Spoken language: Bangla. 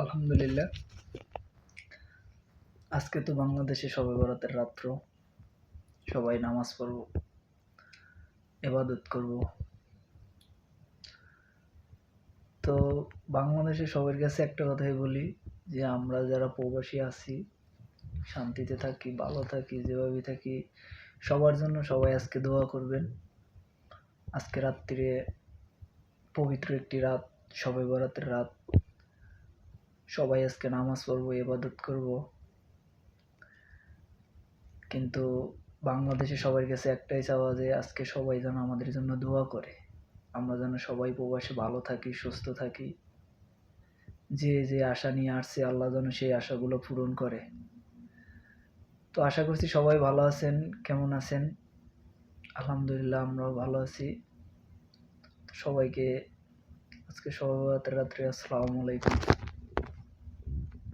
আলহামদুলিল্লাহ। আজকে তো বাংলাদেশে শবে বরাতের রাত্র। সবাই নামাজ পড়ব, ইবাদত করব। তো বাংলাদেশে সবার কাছে একটা কথাই বলি যে আমরা যারা প্রবাসী আছি শান্তিতে থাকি, ভালো থাকি, যেভাবে থাকি সবার জন্য সবাই আজকে দোয়া করবেন। আজকে রাত্রিরে পবিত্র একটি রাত, শবে বরাতের রাত। সবাই আজকে নামাজ পড়ব, ইবাদত করব। কিন্তু বাংলাদেশে সবার কাছে একটাই চাওয়া যে আজকে সবাই যেন আমাদের জন্য দোয়া করে, আমরা যেন সবাই প্রবাসে ভালো থাকি, সুস্থ থাকি। যে যে আশা নিয়ে আসছে আল্লাহ যেন সেই আশাগুলো পূরণ করে। তো আশা করছি সবাই ভালো আছেন। কেমন আছেন? আলহামদুলিল্লাহ, আমরাও ভালো আছি। সবাইকে আজকে শবে বরাতের রাত্রে আসসালামু আলাইকুম।